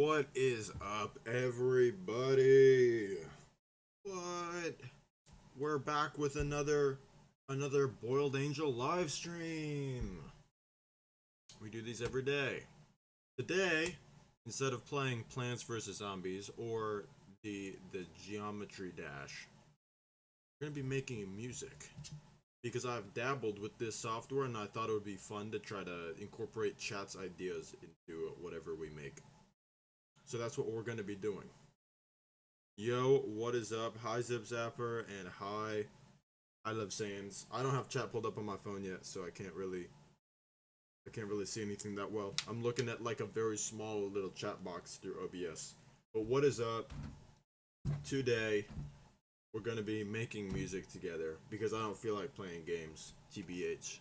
What is up, everybody? What? We're back with another Boiled Angel live stream. We do these every day. Today, instead of playing Plants vs Zombies or the Geometry Dash, we're gonna be making music because I've dabbled with this software and I thought it would be fun to try to incorporate chat's ideas into whatever we make. So that's what we're going to be doing. Yo, what is up? Hi Zip Zapper and hi I Love Sans. I don't have chat pulled up on my phone yet, so I can't really see anything that well. I'm looking at like a very small little chat box through OBS. But what is up? Today we're going to be making music together because I don't feel like playing games, TBH.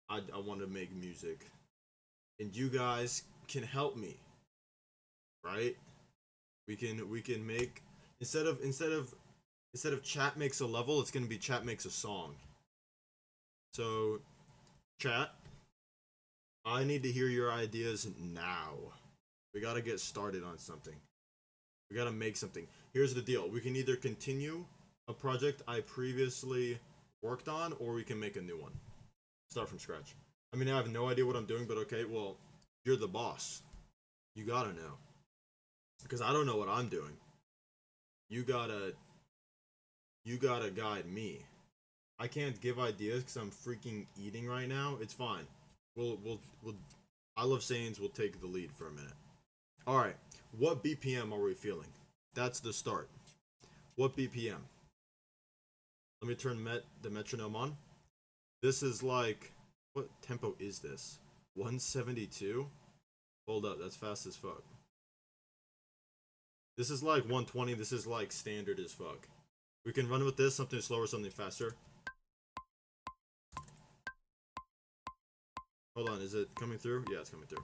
I want to make music. And you guys can help me. Right? We can make instead of chat makes a level, it's gonna be chat makes a song. So chat, I need to hear your ideas now. We gotta get started on something. We gotta make something. Here's the deal. We can either continue a project I previously worked on, or we can make a new one. Start from scratch. I mean, I have no idea what I'm doing, but okay, well, you're the boss. You gotta know. Because I don't know what I'm doing. You gotta guide me. I can't give ideas because I'm freaking eating right now. It's fine. We'll I Love Saiyans will take the lead for a minute. Alright, what BPM are we feeling? That's the start. What BPM? Let me turn the metronome on. This is like, what tempo is this? 172? Hold up, that's fast as fuck. This is like 120, this is like standard as fuck. We can run with this, something slower, something faster. Hold on, is it coming through? Yeah, it's coming through.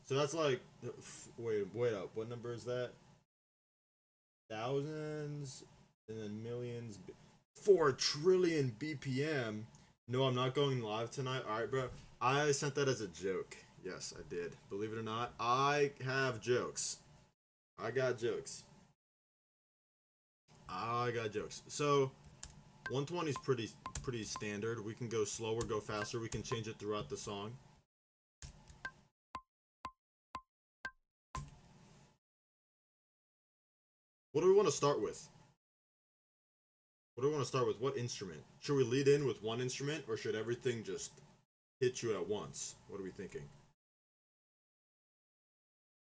So that's like, wait up, what number is that? Thousands, and then millions, 4 trillion BPM. No, I'm not going live tonight. Alright, bro. I sent that as a joke. Yes, I did. Believe it or not, I have jokes. I got jokes. So 120 is pretty standard. We can go slower, go faster. We can change it throughout the song. What do we want to start with? What instrument? Should we lead in with one instrument, or should everything just hit you at once? What are we thinking?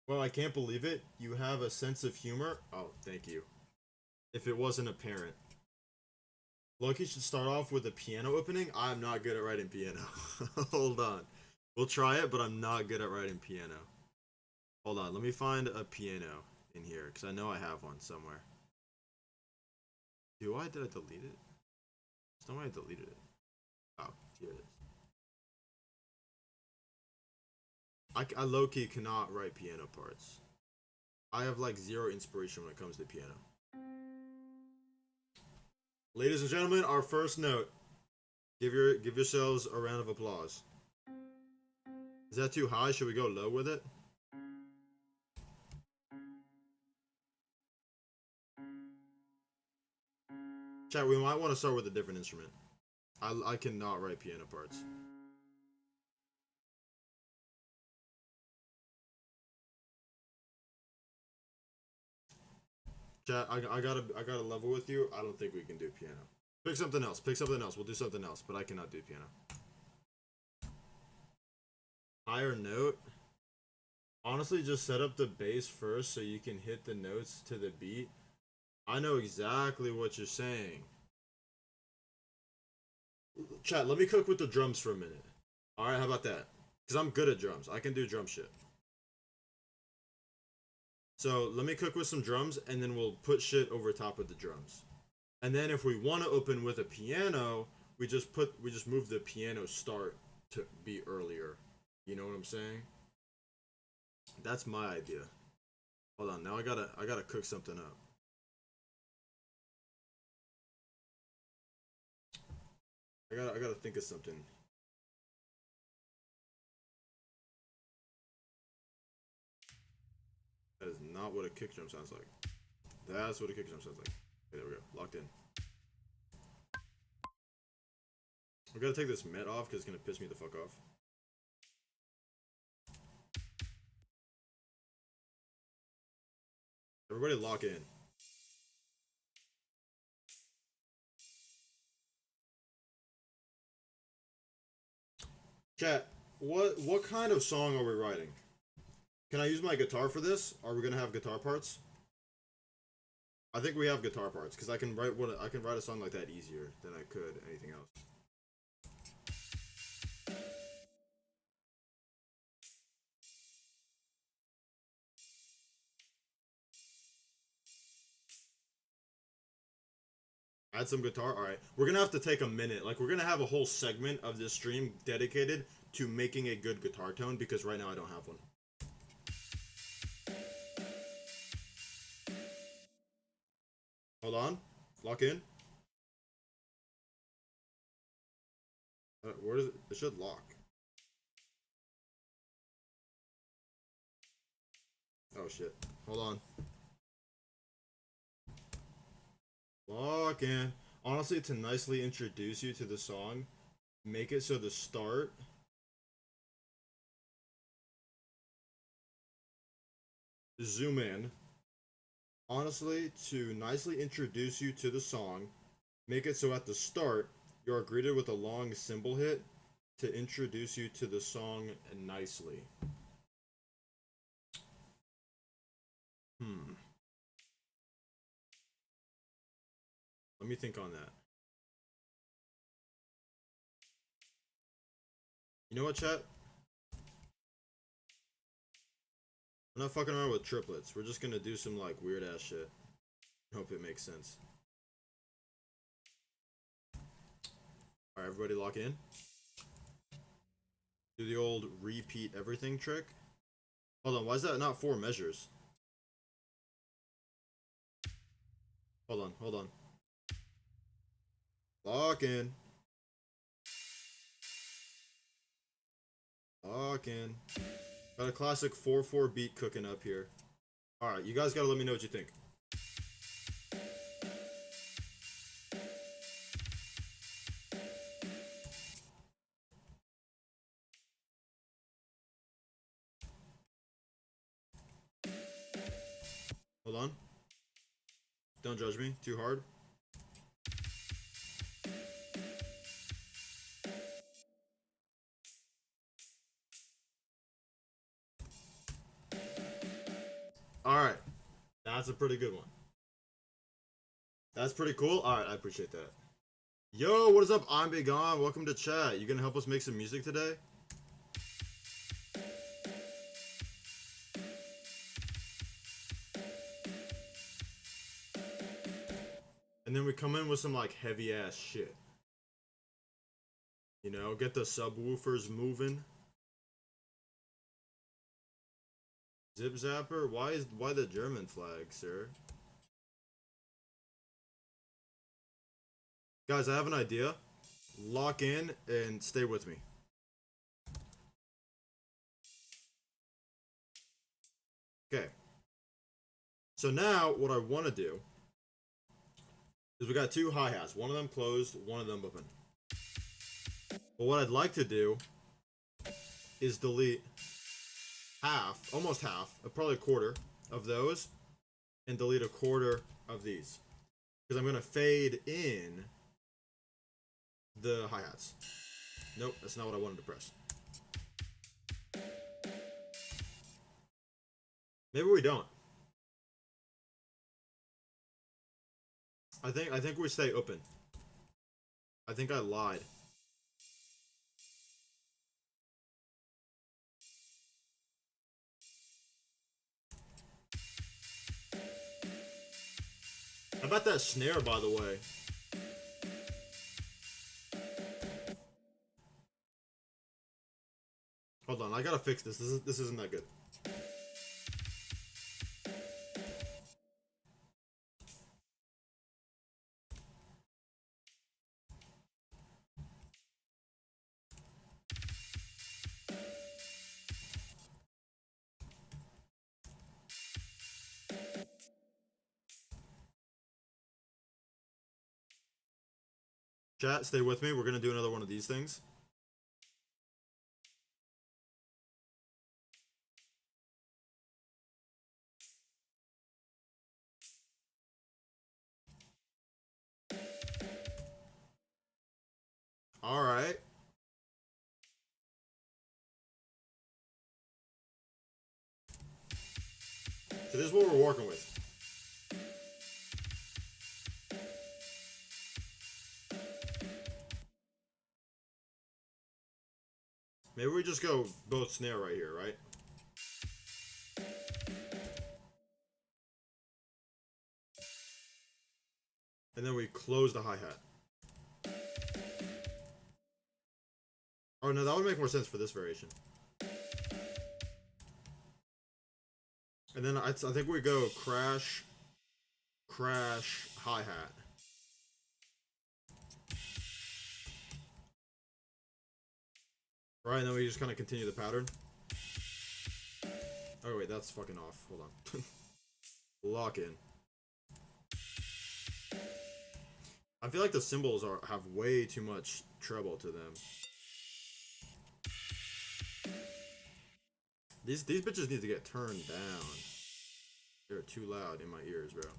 Well, I can't believe it. You have a sense of humor. Oh, thank you. If it wasn't apparent. Loki should start off with a piano opening. I'm not good at writing piano. Hold on. We'll try it, but I'm not good at writing piano. Hold on. Let me find a piano in here, because I know I have one somewhere. Did I delete it? There's no way I deleted it. Oh, here it is. I low-key cannot write piano parts. I have like zero inspiration when it comes to piano. Ladies and gentlemen, our first note. Give yourselves a round of applause. Is that too high? Should we go low with it? Chat, we might want to start with a different instrument. I cannot write piano parts. Chat, I gotta level with you. I don't think we can do piano. Pick something else. We'll do something else, but I cannot do piano. Higher note. Honestly, just set up the bass first so you can hit the notes to the beat. I know exactly what you're saying. Chat, let me cook with the drums for a minute. Alright, how about that? Because I'm good at drums. I can do drum shit. So let me cook with some drums, and then we'll put shit over top of the drums. And then if we want to open with a piano, we just move the piano start to be earlier. You know what I'm saying? That's my idea. Hold on, now I gotta cook something up. I gotta think of something. That is not what a kick drum sounds like. That's what a kick drum sounds like. Okay, there we go. Locked in. I gotta take this met off because it's gonna piss me the fuck off. Everybody lock in. Chat, what kind of song are we writing? Can I use my guitar for this? Are we gonna have guitar parts? I think we have guitar parts because I can write a song like that easier than I could anything else. Add some guitar. All right, we're gonna have to take a minute. Like we're gonna have a whole segment of this stream dedicated to making a good guitar tone because right now I don't have one. Hold on, lock in. Where does it? It should lock. Oh shit. Hold on. Lock in. Honestly, to nicely introduce you to the song, make it so the start zoom in. Honestly, to nicely introduce you to the song, make it so at the start you are greeted with a long cymbal hit to introduce you to the song nicely. Let me think on that. You know what, chat? I'm not fucking around with triplets. We're just gonna do some like weird ass shit. Hope it makes sense. Alright, everybody lock in. Do the old repeat everything trick. Hold on, why is that not 4 measures? Hold on, hold on. Lock in. Lock in. Got a classic 4/4 beat cooking up here. Alright, you guys gotta let me know what you think. Hold on. Don't judge me too hard. Alright. That's a pretty good one. That's pretty cool. Alright, I appreciate that. Yo, what is up? I'm Big On. Welcome to chat. You gonna help us make some music today? And then we come in with some like heavy ass shit. You know, get the subwoofers moving. Zip Zapper? Why the German flag, sir? Guys, I have an idea. Lock in and stay with me. Okay. So now what I want to do is we got 2 hi-hats. One of them closed, one of them open. But what I'd like to do is delete half, almost half, probably a quarter of those, and delete a quarter of these. Because I'm going to fade in the hi-hats. Nope, that's not what I wanted to press. Maybe we don't. I think we stay open. I think I lied. How about that snare, by the way? Hold on, I gotta fix this. This isn't that good. Chat, stay with me. We're gonna do another one of these things. All right. So this is what we're working with. Maybe we just go both snare right here, right? And then we close the hi-hat. Oh no, that would make more sense for this variation. And then I think we go crash, crash, hi-hat. Right, and then we just kind of continue the pattern. Oh wait, that's fucking off. Hold on. Lock in. I feel like the cymbals have way too much treble to them. These bitches need to get turned down. They're too loud in my ears, bro.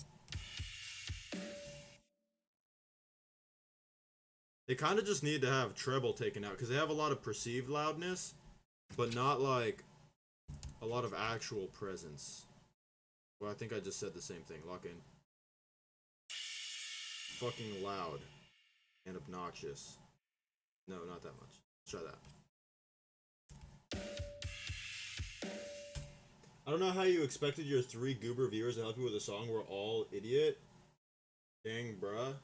They kind of just need to have treble taken out because they have a lot of perceived loudness, but not like a lot of actual presence. Well, I think I just said the same thing. Lock in. Fucking loud and obnoxious. No, not that much. Let's try that. I don't know how you expected your 3 goober viewers to help you with a song. We're all idiot. Dang, bruh.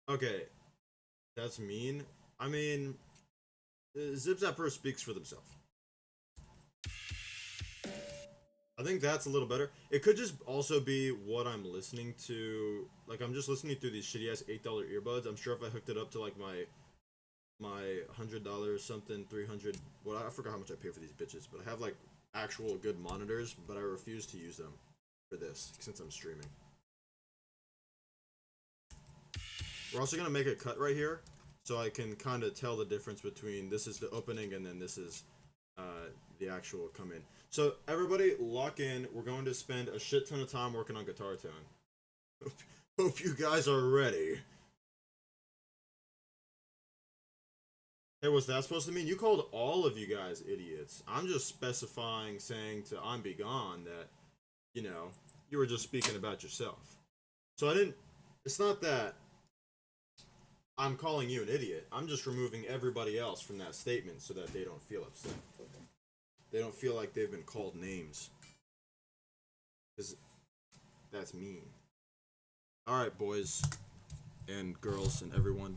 Okay. That's mean. I mean, Zips at first speaks for themselves. I think that's a little better. It could just also be what I'm listening to. Like, I'm just listening through these shitty ass $8 earbuds. I'm sure if I hooked it up to like my $100 something, 300. Well, I forgot how much I pay for these bitches, but I have like actual good monitors, but I refuse to use them for this since I'm streaming. We're also gonna make a cut right here, so I can kind of tell the difference between this is the opening and then this is the actual come in. So everybody lock in. We're going to spend a shit ton of time working on guitar tone. Hope you guys are ready. Hey, what's that supposed to mean? You called all of you guys idiots. I'm just specifying, saying to I'm Be Gone that, you know, you were just speaking about yourself. So I didn't, it's not that I'm calling you an idiot. I'm just removing everybody else from that statement so that they don't feel upset. They don't feel like they've been called names. Because that's mean. Alright, boys and girls and everyone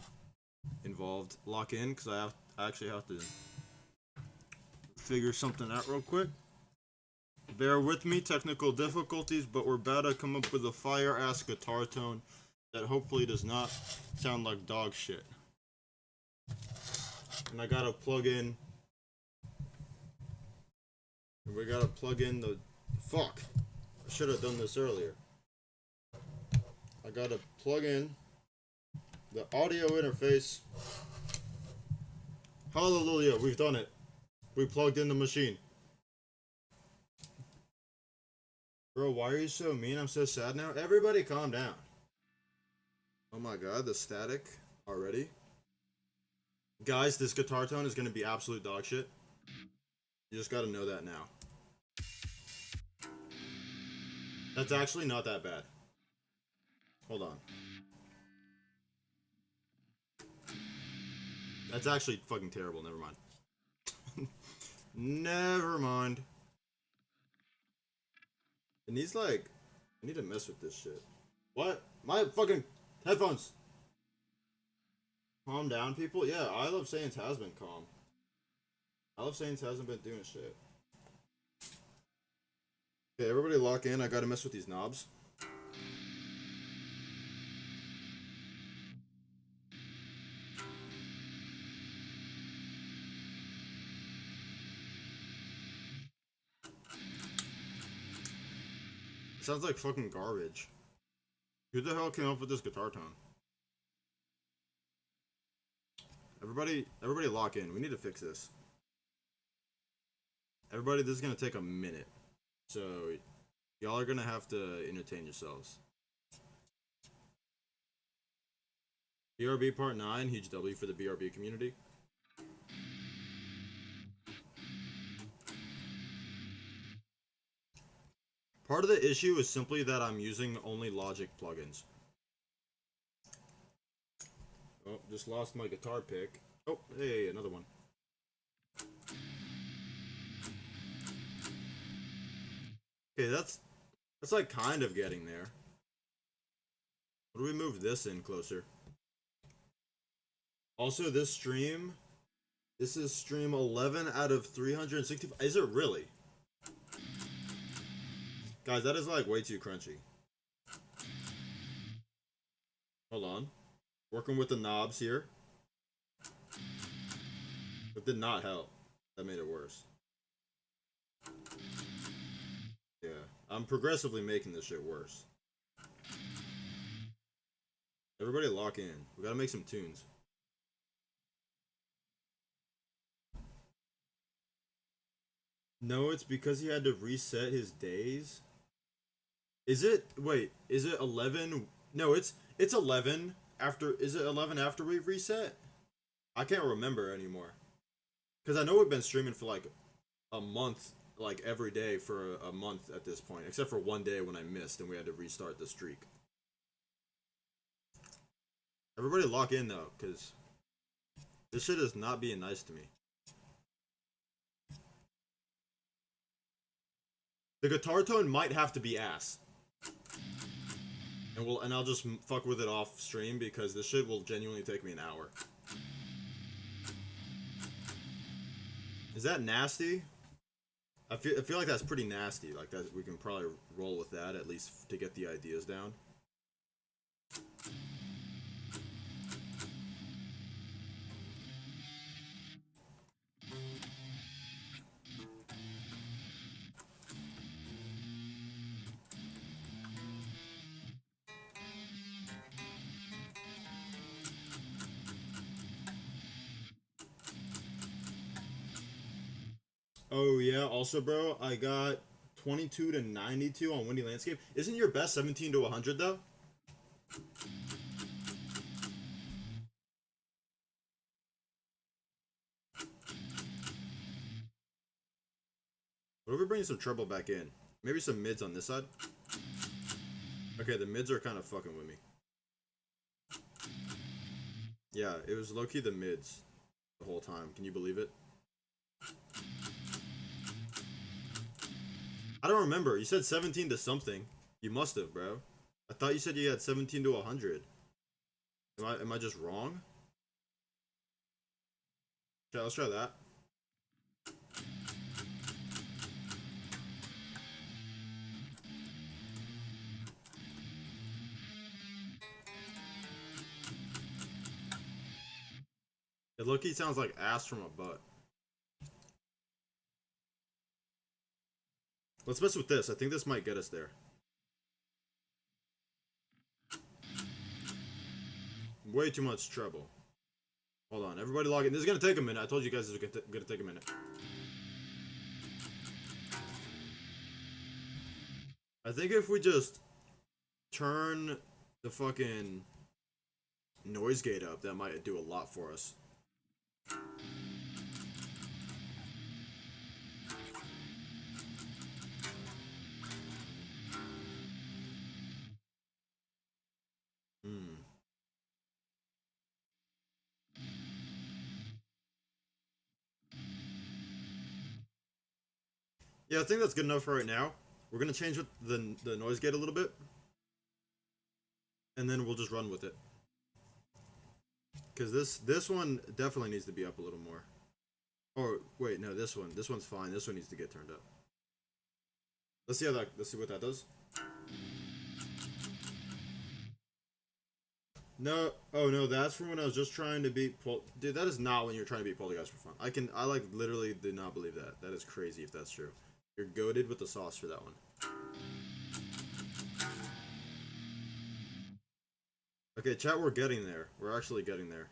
involved, lock in, because I actually have to figure something out real quick. Bear with me, technical difficulties, but we're about to come up with a fire-ass guitar tone that hopefully does not sound like dog shit. And I gotta plug in. We gotta plug in the. Fuck! I should have done this earlier. I gotta plug in the audio interface. Hallelujah, we've done it. We plugged in the machine. Bro, why are you so mean? I'm so sad now. Everybody calm down. Oh my god, the static already. Guys, this guitar tone is gonna be absolute dog shit. You just gotta know that now. That's actually not that bad. Hold on. That's actually fucking terrible. Never mind. Never mind. It needs like... I need to mess with this shit. What? My fucking headphones! Calm down, people? Yeah, I Love Saiyans has been calm. I Love Saiyans hasn't been doing shit. Okay, everybody lock in. I gotta mess with these knobs. It sounds like fucking garbage. Who the hell came up with this guitar tone? Everybody lock in. We need to fix this. Everybody, this is gonna take a minute. So, y'all are gonna have to entertain yourselves. BRB Part 9, huge W for the BRB community. Part of the issue is simply that I'm using only Logic plugins. Oh, just lost my guitar pick. Oh, hey, another one. Okay, that's like kind of getting there. What do we move this in closer? Also, this is stream 11 out of 365. Is it really? Guys, that is like way too crunchy. Hold on. Working with the knobs here. It did not help. That made it worse. Yeah. I'm progressively making this shit worse. Everybody lock in. We gotta make some tunes. No, it's because he had to reset his days. Is it? Wait, is it 11? No, it's 11 after. Is it 11 after we reset? I can't remember anymore. Because I know we've been streaming for like a month, like every day for a month at this point, except for one day when I missed and we had to restart the streak. Everybody lock in though, because this shit is not being nice to me. The guitar tone might have to be ass. And I'll just fuck with it off stream because this shit will genuinely take me an hour. Is that nasty? I feel like that's pretty nasty. Like that, we can probably roll with that at least to get the ideas down. Oh yeah. Also, bro, I got 22 to 92 on Windy Landscape. Isn't your best 17 to 100 though? What if we bring some treble back in? Maybe some mids on this side? Okay, the mids are kind of fucking with me. Yeah, it was low-key the mids the whole time. Can you believe it? I don't remember. You said 17 to something. You must have, bro. I thought you said you had 17 to 100. Am I just wrong? Okay, let's try that. It low-key sounds like ass from a butt. Let's mess with this. I think this might get us there. Way too much treble. Hold on, everybody log in. This is gonna take a minute. I told you guys this was gonna take a minute. I think if we just turn the fucking noise gate up, that might do a lot for us. Yeah, I think that's good enough for right now. We're gonna change the noise gate a little bit, and then we'll just run with it. Because this one definitely needs to be up a little more. Oh wait, no, this one's fine. This one needs to get turned up. Let's see what that does. No, oh no, that's from when I was just trying to beat Dude, that is not when you're trying to beat Poltergeist for fun. I like literally did not believe that. That is crazy if that's true. You're goated with the sauce for that one. Okay, chat, we're getting there. We're actually getting there.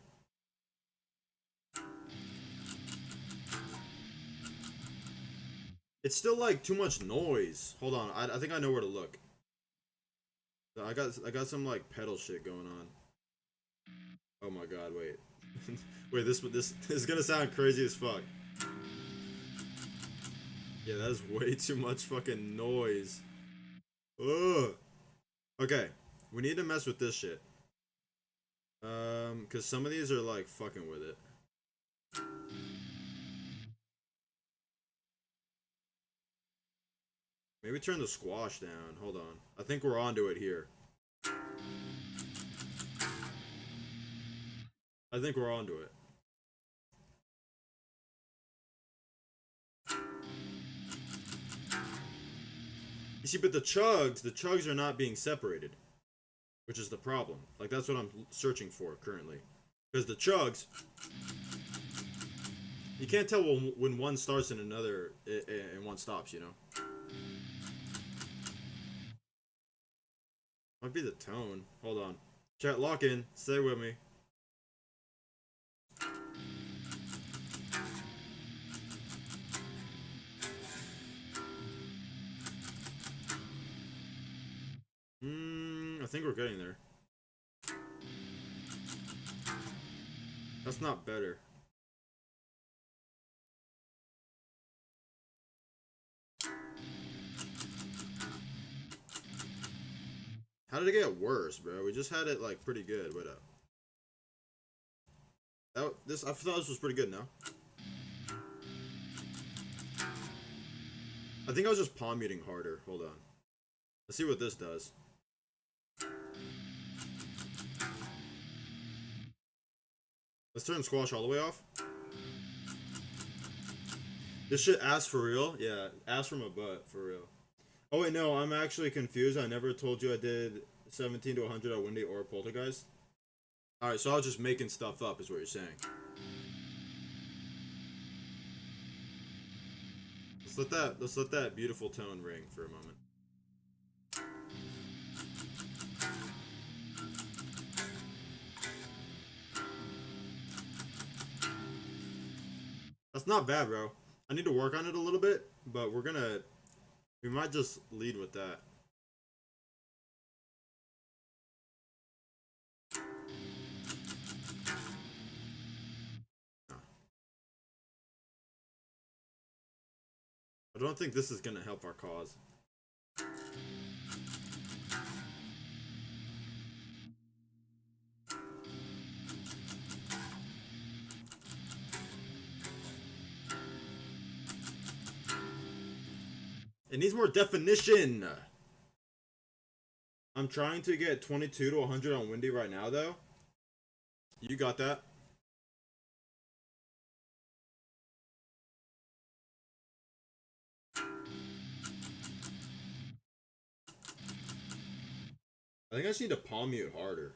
It's still like too much noise. Hold on, I think I know where to look. I got some like pedal shit going on. Oh my god, wait. Wait, this is gonna sound crazy as fuck. Yeah, that is way too much fucking noise. Ugh. Okay, we need to mess with this shit. Cause some of these are like fucking with it. Maybe turn the squash down. Hold on. I think we're onto it here. I think we're onto it. You see, but the chugs are not being separated, which is the problem. Like, that's what I'm searching for currently. Because the chugs, you can't tell when one starts and another, and one stops, you know? Might be the tone. Hold on. Chat, lock in. Stay with me. I think we're getting there. That's not better. How did it get worse, bro? We just had it like pretty good. Wait up. I thought this was pretty good now. I think I was just palm muting harder. Hold on. Let's see what this does. Let's turn squash all the way off. This shit ass for real? Yeah, ass from a butt for real. Oh wait, no, I'm actually confused. I never told you I did 17 to 100 on Windy or Poltergeist. Alright, so I was just making stuff up is what you're saying. Let's let that beautiful tone ring for a moment. That's not bad, bro. I need to work on it a little bit, but we might just lead with that. I don't think this is gonna help our cause. It needs more definition. I'm trying to get 22 to 100 on Windy right now, though. You got that. I think I just need to palm mute harder.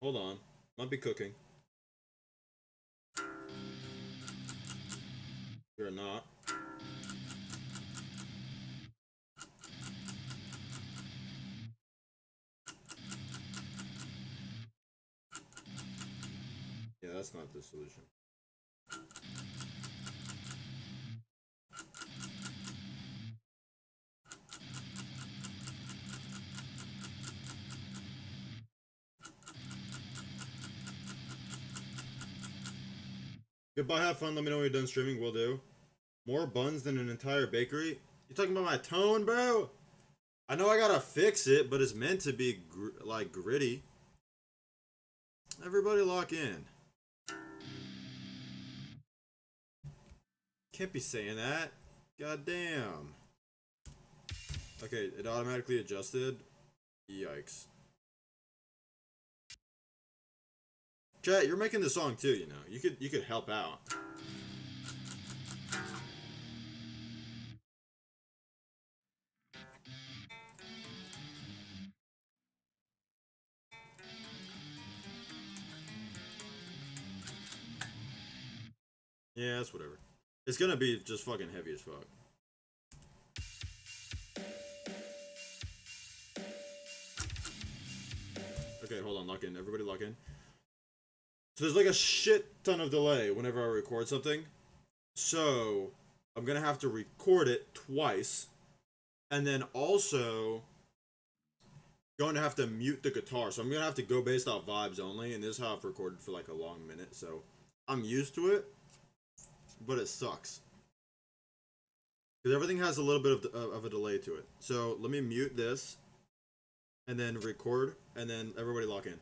Hold on. Might be cooking. You're not. Yeah, that's not the solution. Goodbye, have fun. Let me know when you're done streaming. Will do. More buns than an entire bakery? You talking about my tone, bro? I know I gotta fix it, but it's meant to be like gritty. Everybody lock in. Can't be saying that. God damn. Okay, it automatically adjusted. Yikes. Chat, you're making the song too, you know. You could help out. Yeah, that's whatever. It's gonna be just fucking heavy as fuck. Okay, hold on, lock in. Everybody lock in. So there's like a shit ton of delay whenever I record something. So I'm gonna have to record it twice. And then also going to have to mute the guitar. So I'm gonna have to go based off vibes only, and this is how I've recorded for like a long minute. So I'm used to it, but it sucks. Because everything has a little bit of a delay to it. So let me mute this, and then record, and then everybody lock in.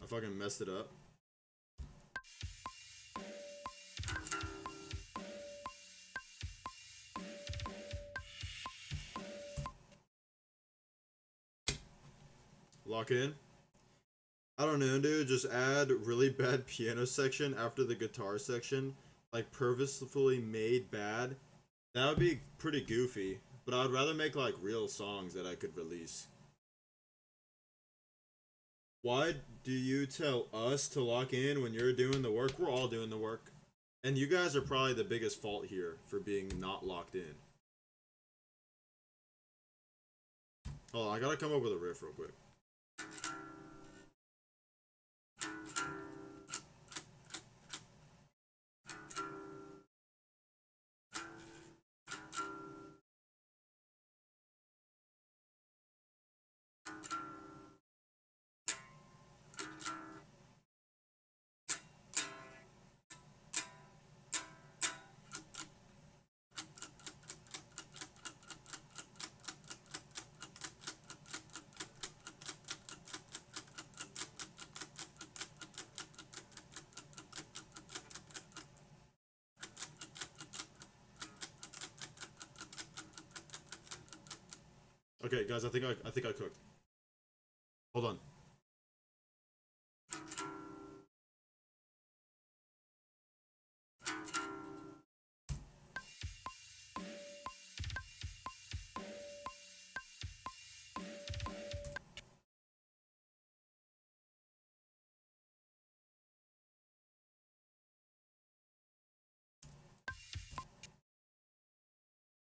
I fucking messed it up. Lock in. I don't know, dude. Just add really bad piano section after the guitar section. Like purposefully made bad. That would be pretty goofy. But I'd rather make like real songs that I could release. Why do you tell us to lock in when you're doing the work? We're all doing the work. And you guys are probably the biggest fault here for being not locked in. Hold on, I gotta come up with a riff real quick. Okay, guys, I think I cooked. Hold on.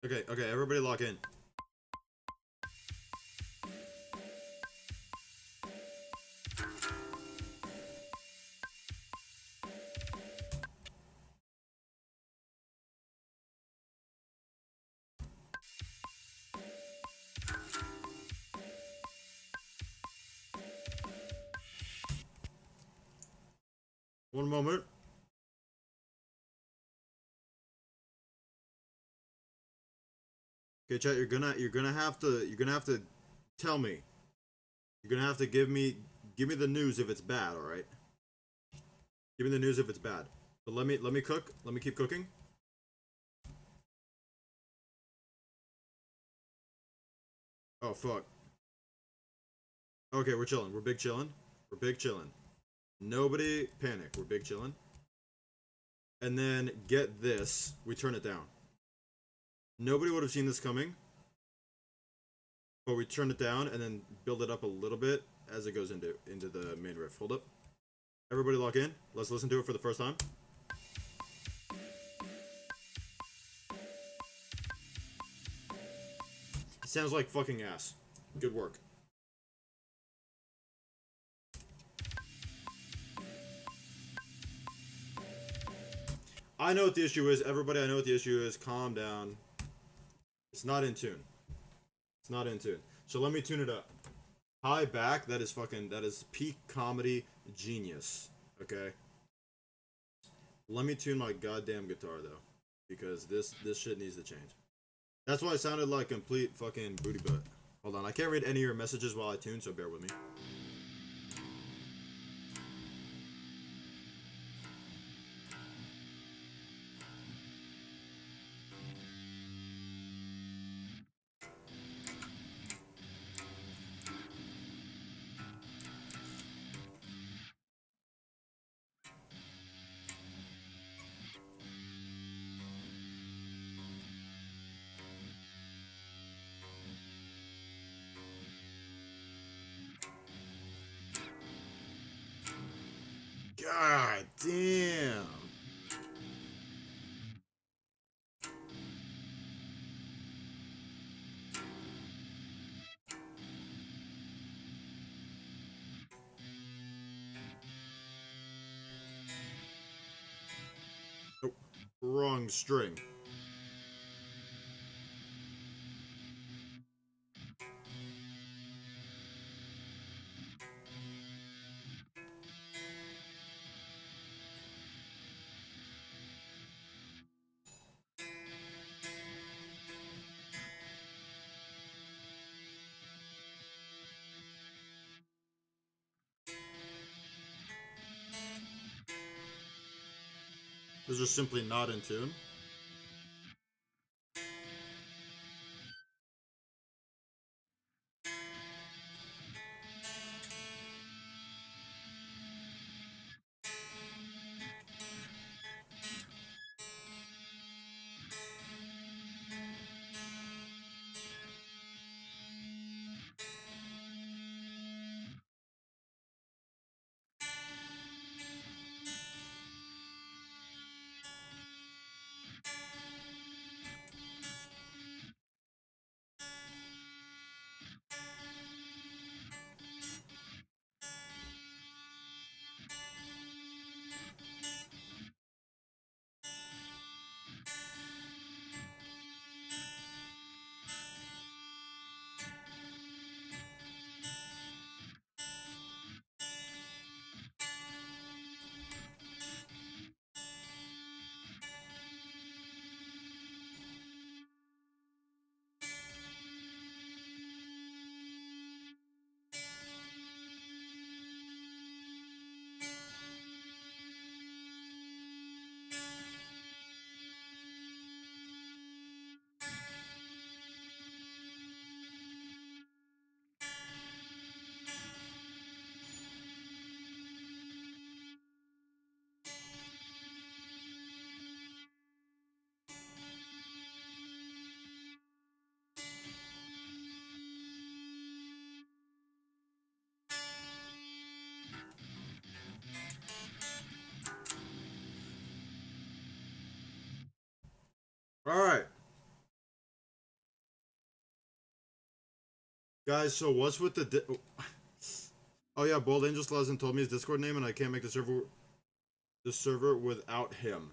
Okay, everybody lock in. One moment. Okay, chat, you're gonna have to tell me. You're gonna have to give me the news if it's bad, alright? Give me the news if it's bad. But let me cook. Let me keep cooking. Oh fuck. Okay, we're chilling. We're big chilling. We're big chilling. Nobody panic. We're big chilling. And then get this. We turn it down. Nobody would have seen this coming. But we turn it down and then build it up a little bit as it goes into the main riff. Hold up. Everybody lock in. Let's listen to it for the first time. It sounds like fucking ass. Good work. I know what the issue is. Everybody, I know what the issue is. Calm down. It's not in tune. It's not in tune. So let me tune it up. High back, that is peak comedy genius. Okay? Let me tune my goddamn guitar though. Because this shit needs to change. That's why it sounded like complete fucking booty butt. Hold on, I can't read any of your messages while I tune, so bear with me. God damn. Wrong string. Those are simply not in tune. Alright. Guys, so what's with the oh yeah, Bold Angel still hasn't told me his Discord name and I can't make the server without him.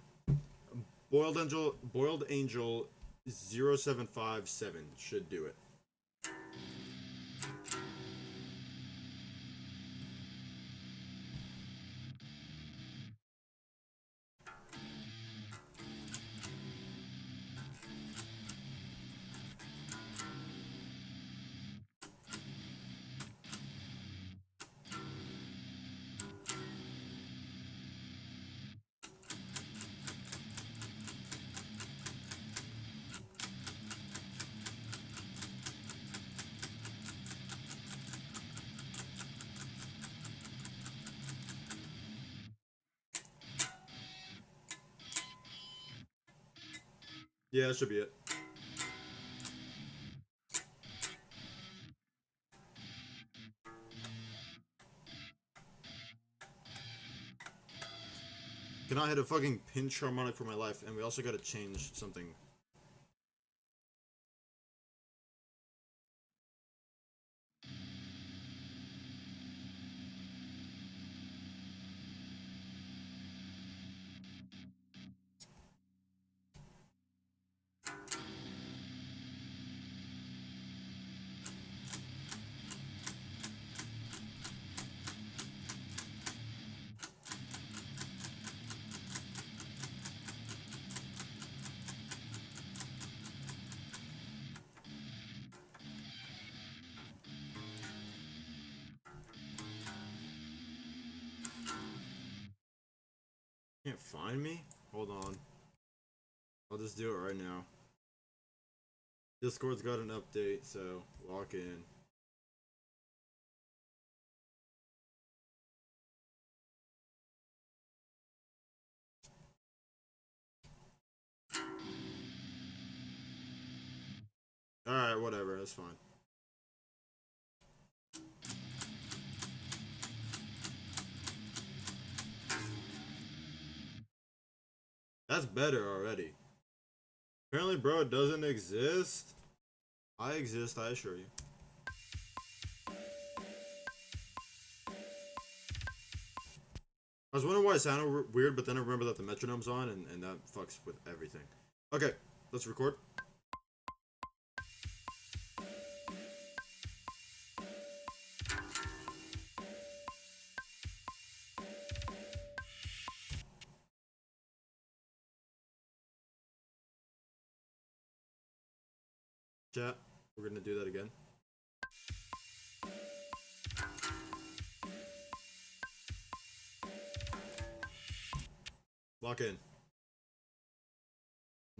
Boiled Angel 0757 should do it. Yeah, that should be it. Cannot hit a fucking pinch harmonic for my life, and we also gotta change something. Can't find me? Hold on. I'll just do it right now. Discord's got an update, so lock in. Alright, whatever, that's fine. That's better already. Apparently, bro, it doesn't exist. I exist, I assure you. I was wondering why it sounded weird, but then I remember that the metronome's on, and that fucks with everything. Okay, let's record. Chat, we're gonna do that again. Lock in.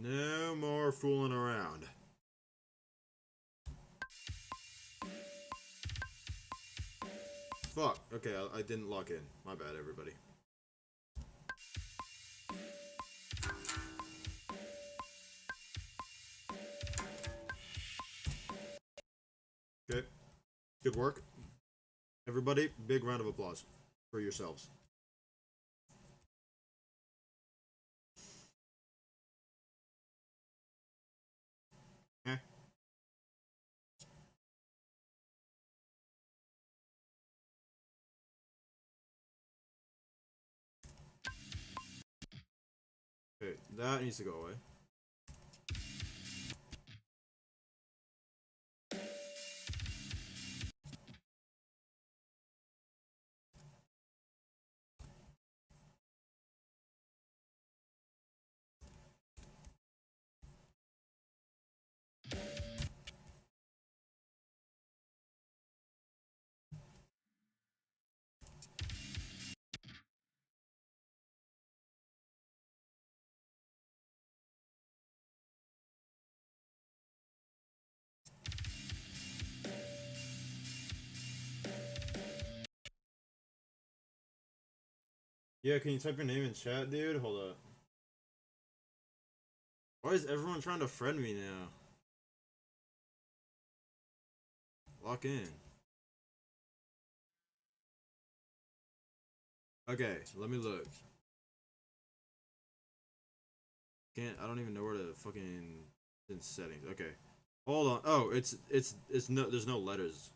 No more fooling around. Fuck. Okay, I didn't lock in. My bad, everybody. Okay. Good work. Everybody, big round of applause for yourselves. Eh. Okay, that needs to go away. Yeah, can you type your name in chat, dude? Hold up. Why is everyone trying to friend me now? Lock in. Okay, let me look. I don't even know where to fucking in settings. Okay. Hold on. Oh, it's no, there's no letters.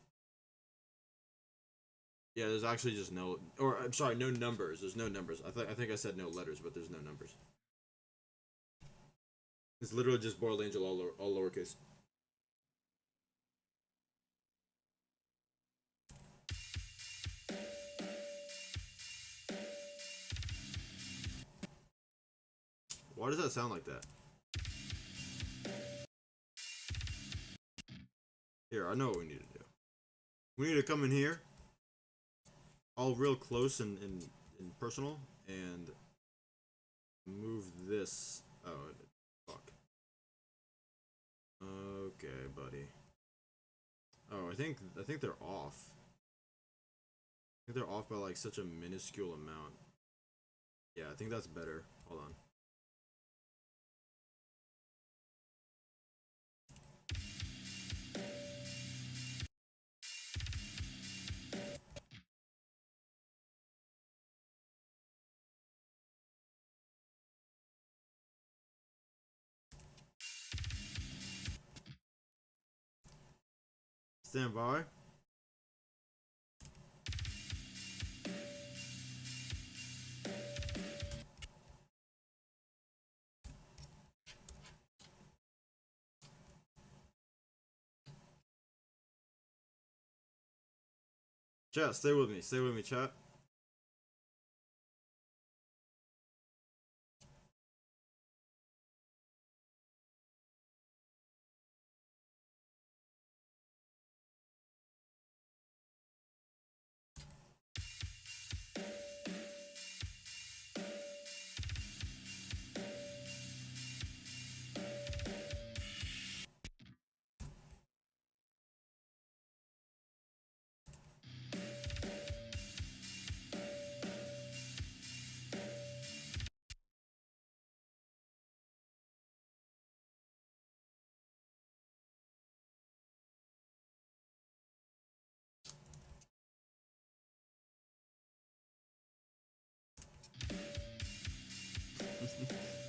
Yeah, there's actually just no, or I'm sorry, no numbers. There's no numbers. I think I said no letters, but there's no numbers. It's literally just boiled angel all lowercase. Why does that sound like that? Here, I know what we need to do. We need to come in here, all real close and personal, and move this. Oh, fuck. Okay, buddy. Oh, I think they're off. I think they're off by like such a minuscule amount. Yeah, I think that's better. Hold on. Stand by. Chat, stay with me. Stay with me, chat.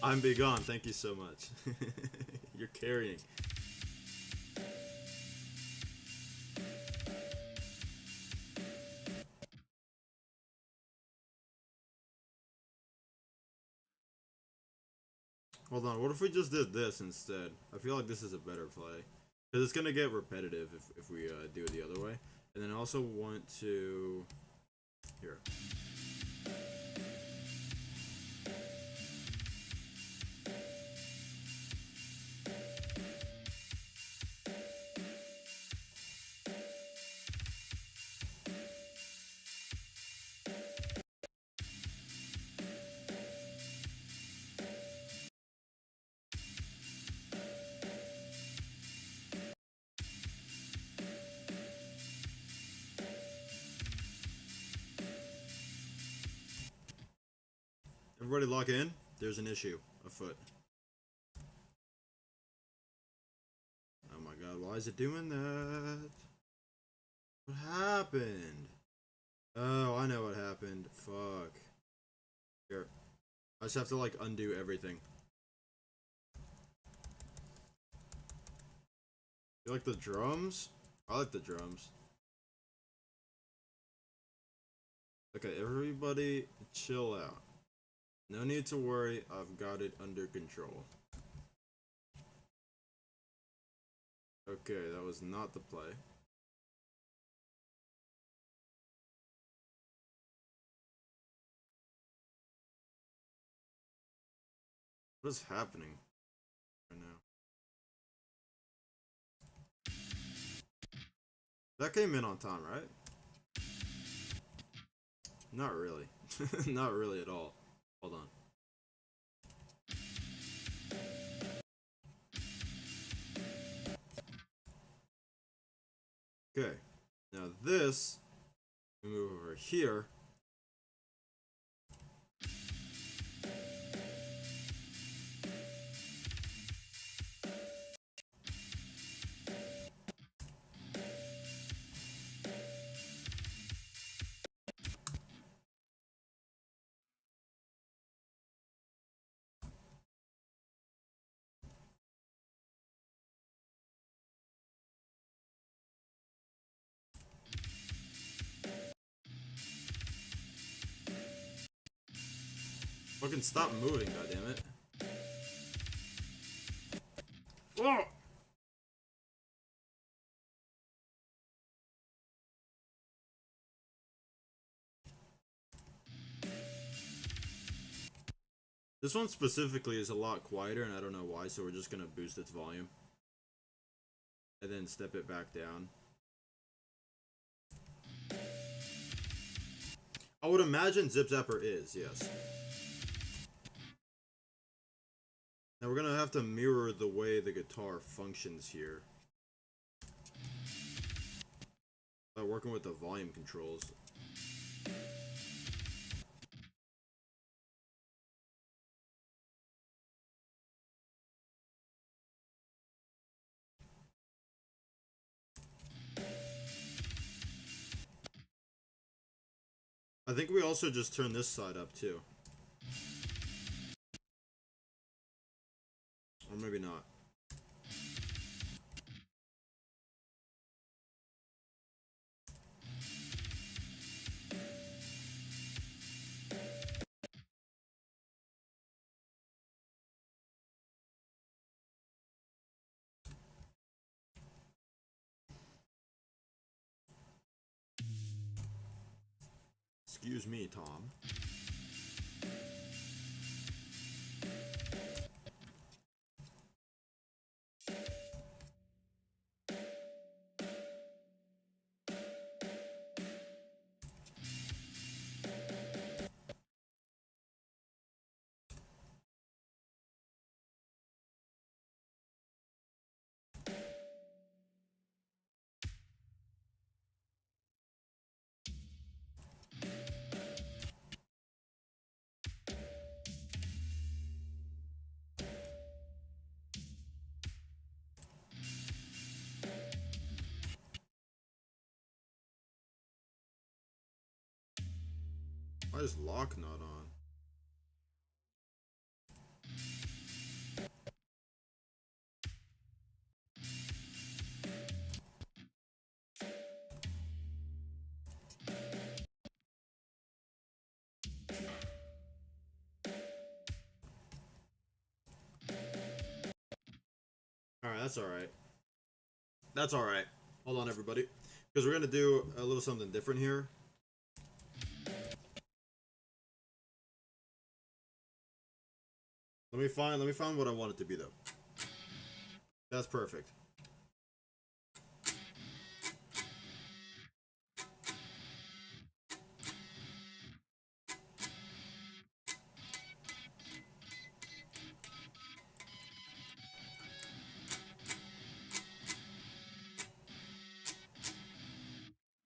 I'm be gone. Thank you so much. You're carrying. Hold on, what if we just did this instead? I feel like this is a better play. Because it's gonna get repetitive if we do it the other way. And then I also want to... Here. Everybody lock in. There's an issue afoot. Oh my god, why is it doing that? What happened? Oh, I know what happened. Fuck. Here. I just have to, like, undo everything. You like the drums? I like the drums. Okay, everybody chill out. No need to worry, I've got it under control. Okay, that was not the play. What is happening right now? That came in on time, right? Not really. Not really at all. Hold on. Okay. Now this, we move over here. Fucking stop moving, goddammit. Oh! This one specifically is a lot quieter, and I don't know why, so we're just gonna boost its volume. And then step it back down. I would imagine Zip Zapper is, yes. Now we're gonna have to mirror the way the guitar functions here. By working with the volume controls. I think we also just turn this side up too. Or maybe not. Excuse me, Tom. Why is lock not on? That's alright. That's alright. Hold on, everybody. Because we're gonna do a little something different here. Let me find what I want it to be though. That's perfect.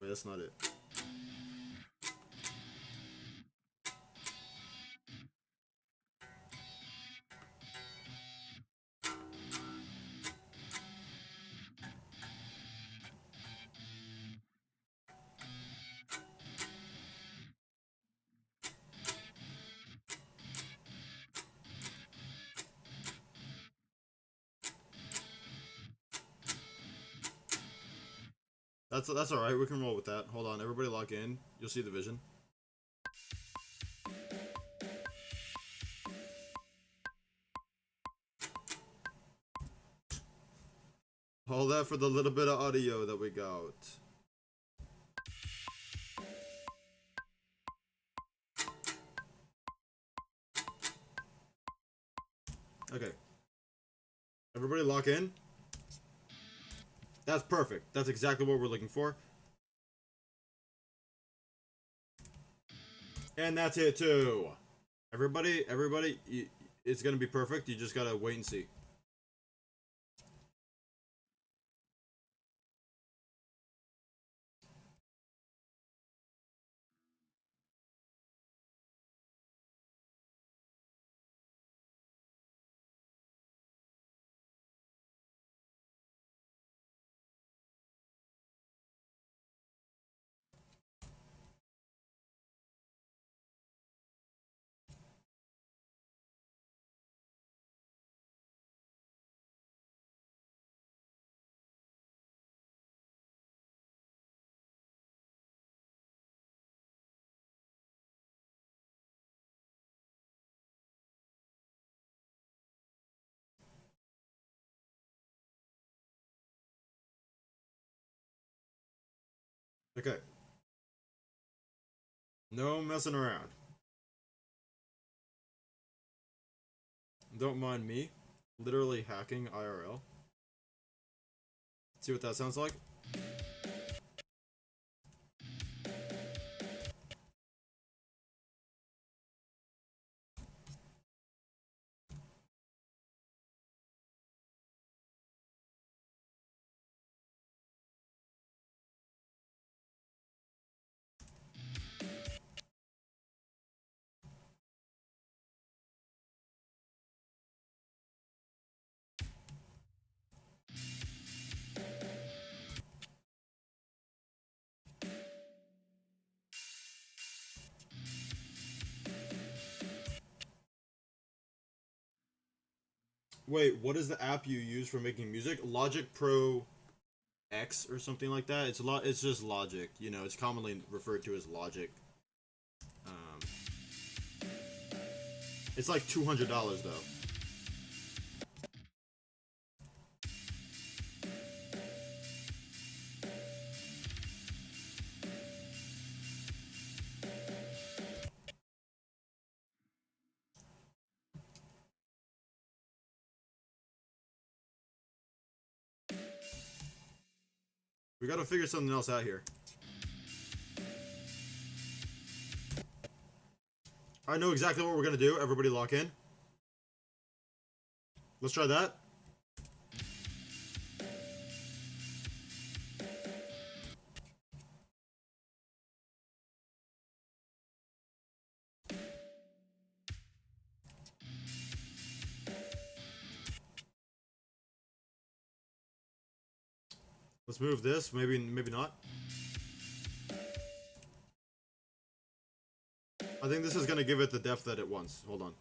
Wait, that's not it. That's alright, we can roll with that. Hold on, everybody lock in. You'll see the vision. Hold that for the little bit of audio that we got. Okay. Everybody lock in. That's perfect. That's exactly what we're looking for. And that's it too. Everybody, it's gonna be perfect. You just gotta wait and see. Okay. No messing around. Don't mind me. Literally hacking IRL. See what that sounds like? Wait, what is the app you use for making music? Logic Pro X or something like that? It's just Logic. You know, it's commonly referred to as Logic. Um, it's like $200 though. We gotta figure something else out here. I know exactly what we're gonna do. Everybody lock in. Let's try that. Let's move this. Maybe not. I think this is gonna give it the depth that it wants. Hold on.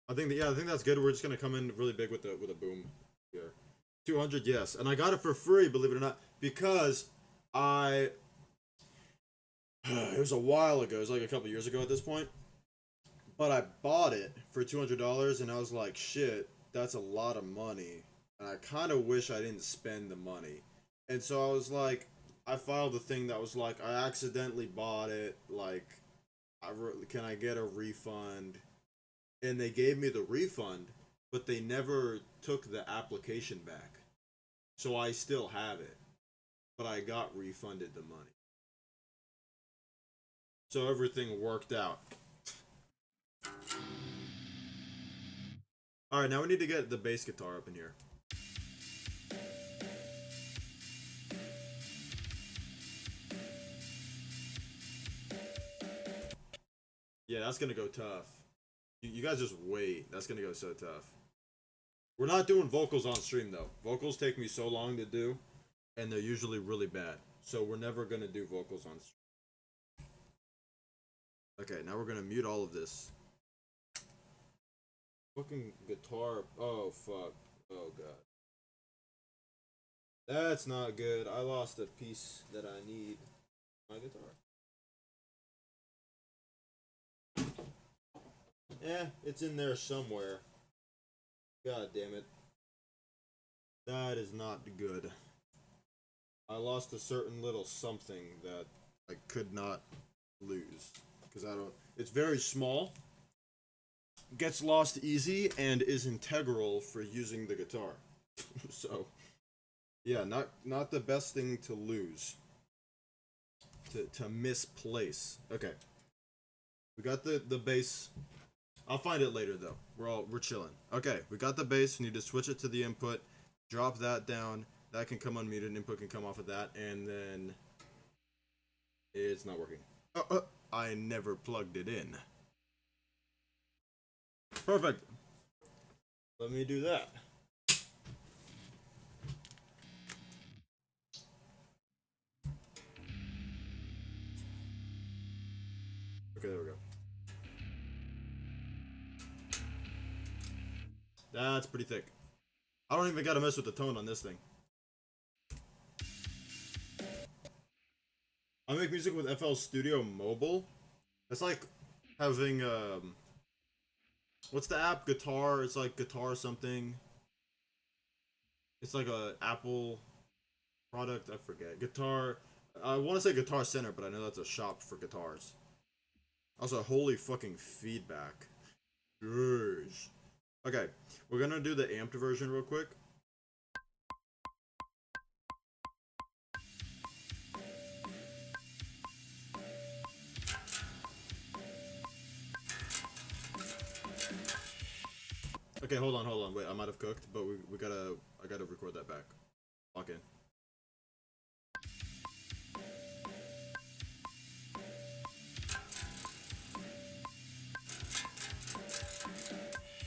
I think that's good. We're just gonna come in really big with a boom here. 200, yes, and I got it for free, believe it or not, because I It was a while ago. It was like a couple years ago at this point. But I bought it for $200, and I was like, shit, that's a lot of money. And I kind of wish I didn't spend the money. And so I was like, I filed a thing that was like, I accidentally bought it. Like, can I get a refund? And they gave me the refund, but they never took the application back. So I still have it, but I got refunded the money. So everything worked out. Alright, now we need to get the bass guitar up in here. Yeah, that's gonna go tough. You guys just wait. That's gonna go so tough. We're not doing vocals on stream though. Vocals take me so long to do, and they're usually really bad. So we're never gonna do vocals on stream. Okay, now we're gonna mute all of this. Fucking guitar. Oh, fuck. Oh, God. That's not good. I lost a piece that I need. My guitar. It's in there somewhere. God damn it. That is not good. I lost a certain little something that I could not lose. Because I don't... It's very small. Gets lost easy and is integral for using the guitar. So, yeah, not the best thing to lose. To misplace. Okay. We got the bass. I'll find it later though. We're chilling. Okay, we got the bass. We need to switch it to the input. Drop that down. That can come unmuted. Input can come off of that, and then it's not working. I never plugged it in. Perfect. Let me do that. Okay, there we go. That's pretty thick. I don't even gotta mess with the tone on this thing. I make music with FL Studio Mobile. It's like having what's the app? Guitar. It's like Guitar something. It's like a Apple product. I forget. Guitar. I want to say Guitar Center, but I know that's a shop for guitars. Also, holy fucking feedback. Gosh. Okay, we're gonna do the amped version real quick. Okay, hold on. Wait, I might have cooked, but I gotta record that back. Lock in.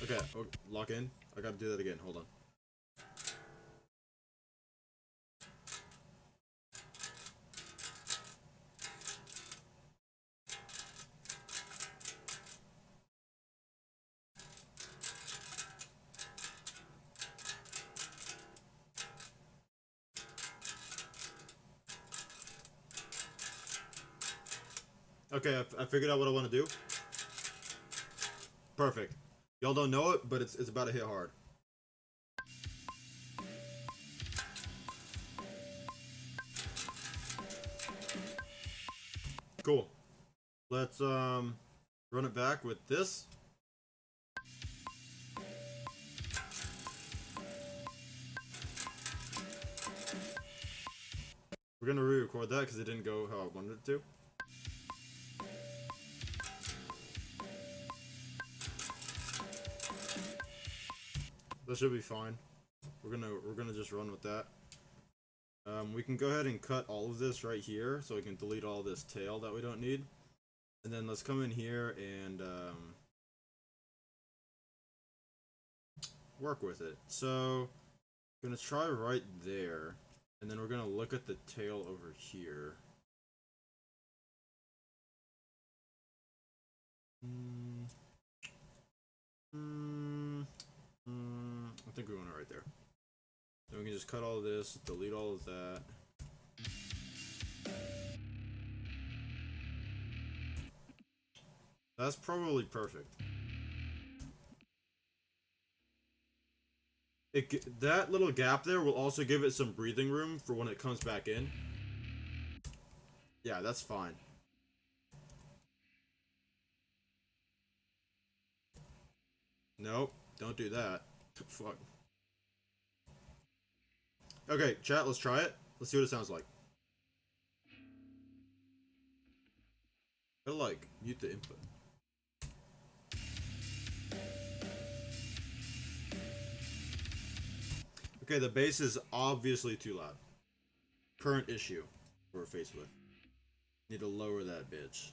Okay, lock in. I gotta do that again. Hold on. Okay, I figured out what I want to do. Perfect. Y'all don't know it, but it's about to hit hard. Cool. Let's run it back with this. We're gonna re-record that because it didn't go how I wanted it to. That should be fine. We're gonna just run with that. We can go ahead and cut all of this right here, so we can delete all this tail that we don't need. And then let's come in here and work with it. So, I'm gonna try right there, and then we're gonna look at the tail over here. I think we want it right there. Then we can just cut all of this, delete all of that. That's probably perfect. That little gap there will also give it some breathing room for when it comes back in. Yeah, that's fine. Nope, don't do that. Fuck. Okay, chat, let's try it. Let's see what it sounds like. Gotta, like, mute the input. Okay, the bass is obviously too loud. Current issue we're faced with. Need to lower that bitch.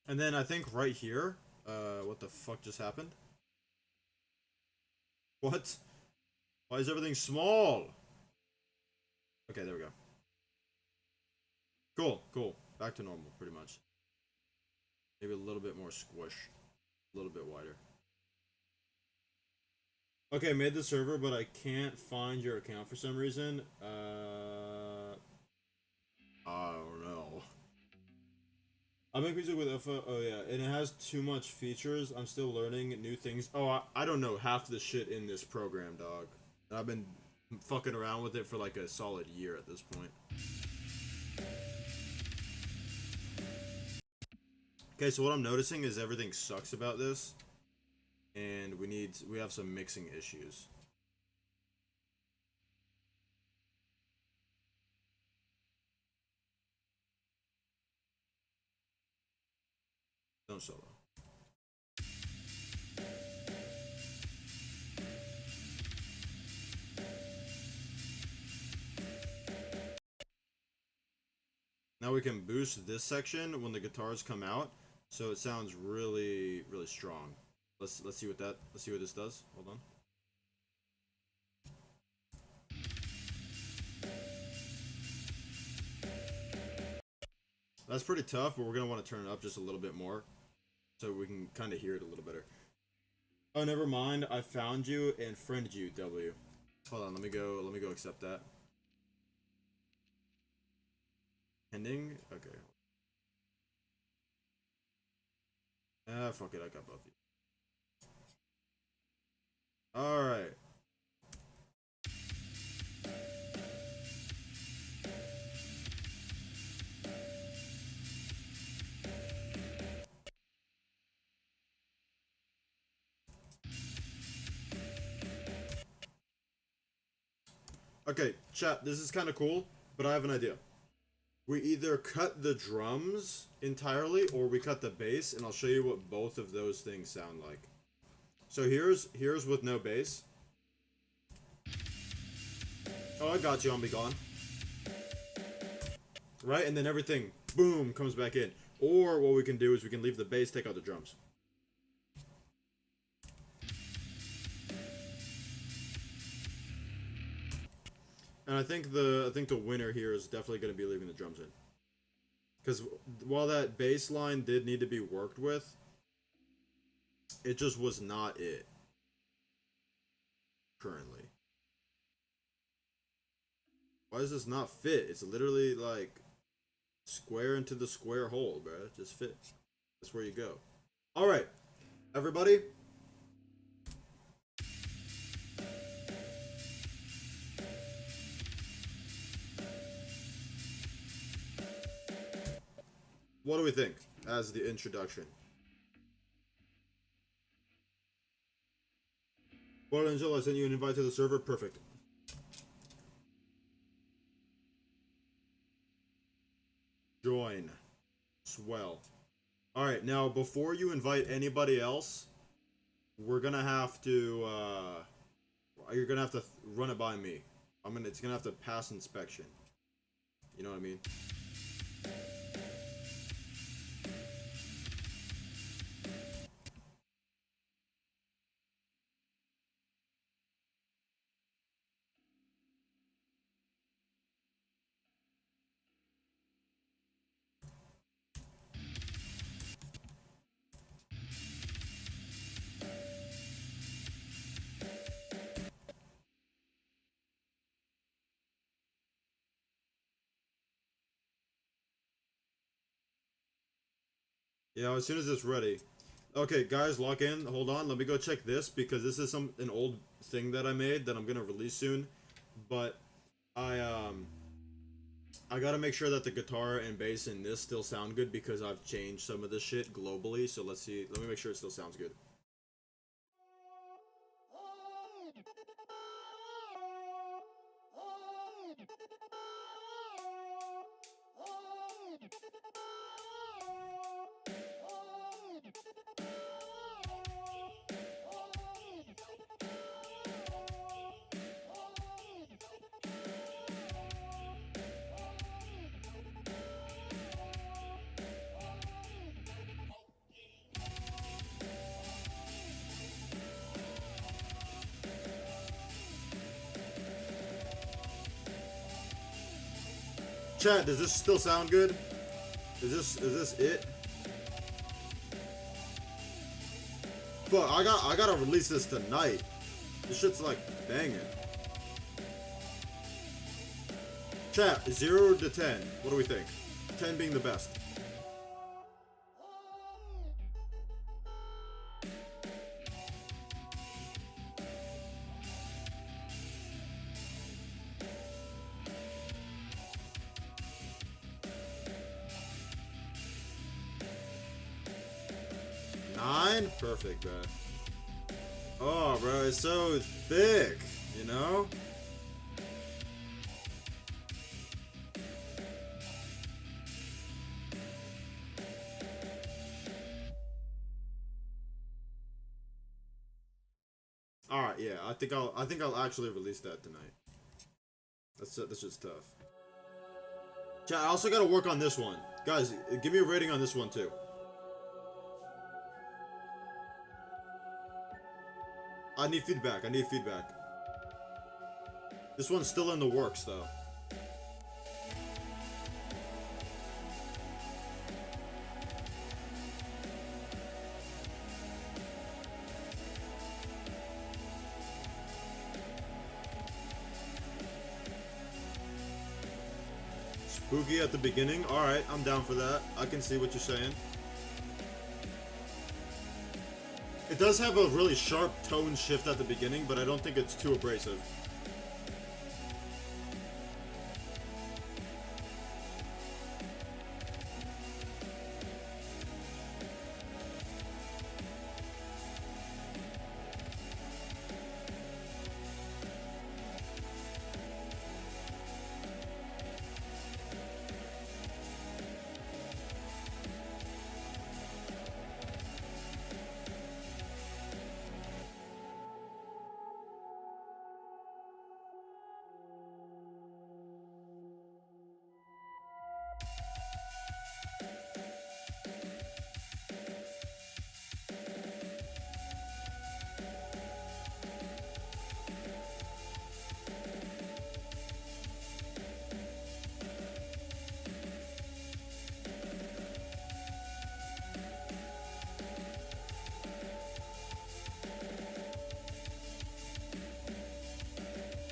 And then I think right here, what the fuck just happened? What? Why is everything small? Okay, there we go. Cool, cool. Back to normal, pretty much. Maybe a little bit more squish. A little bit wider. Okay, made the server, but I can't find your account for some reason. I don't know. I make music with Alpha. Oh yeah, and it has too much features. I'm still learning new things. Oh, I don't know half the shit in this program, dog. I've been fucking around with it for like a solid year at this point. Okay, so what I'm noticing is everything sucks about this, and we have some mixing issues. Don't solo. Now we can boost this section when the guitars come out, so it sounds really, really strong. Let's see what this does. Hold on. That's pretty tough, but we're gonna want to turn it up just a little bit more, so we can kind of hear it a little better. Oh, never mind. I found you and friended you, W. Hold on. Let me go accept that. Pending. Okay. Ah, fuck it. I got both of you. All right. Okay, chat, this is kind of cool, but I have an idea. We either cut the drums entirely or we cut the bass, and I'll show you what both of those things sound like. So here's with no bass. Oh, I got you, I'll be gone. Right, and then everything, boom, comes back in. Or what we can do is we can leave the bass, take out the drums. And I think the winner here is definitely going to be leaving the drums in. Because while that bass line did need to be worked with, it just was not it. Currently. Why does this not fit? It's literally like square into the square hole, bro. It just fits. That's where you go. Alright, everybody. What do we think as the introduction? Well, Angel, I sent you an invite to the server. Perfect. Join. Swell. Alright, now before you invite anybody else, we're gonna have to, you're gonna have to run it by me. It's gonna have to pass inspection. You know what I mean? Yeah, as soon as it's ready. Okay, guys, lock in. Hold on. Let me go check this because this is an old thing that I made that I'm gonna release soon. But I I gotta make sure that the guitar and bass in this still sound good because I've changed some of this shit globally. So let's see. Let me make sure it still sounds good. Chat, does this still sound good? Is this it? But I gotta release this tonight. This shit's like banging. Chat, 0 to 10. What do we think? 10 being the best. Nine? Perfect, bro. Oh, bro, it's so thick, you know? All right, yeah, I think I'll actually release that tonight. That's just tough. Chat, I also gotta work on this one, guys. Give me a rating on this one too. I need feedback. I need feedback. This one's still in the works though. Spooky at the beginning. Alright, I'm down for that. I can see what you're saying. It does have a really sharp tone shift at the beginning, but I don't think it's too abrasive.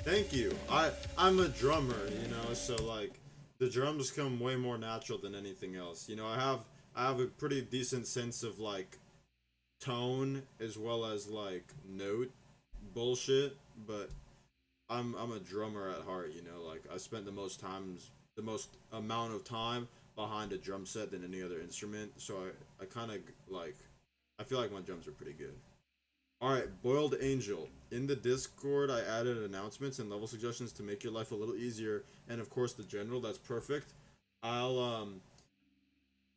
Thank you. I'm a drummer, you know, so like the drums come way more natural than anything else. You know, I have a pretty decent sense of like tone as well as like note bullshit, but I'm a drummer at heart, you know, like I spent the most amount of time behind a drum set than any other instrument, so I kind of like I feel like my drums are pretty good. Alright, Boiled Angel. In the Discord, I added announcements and level suggestions to make your life a little easier, and of course the general, that's perfect. I'll um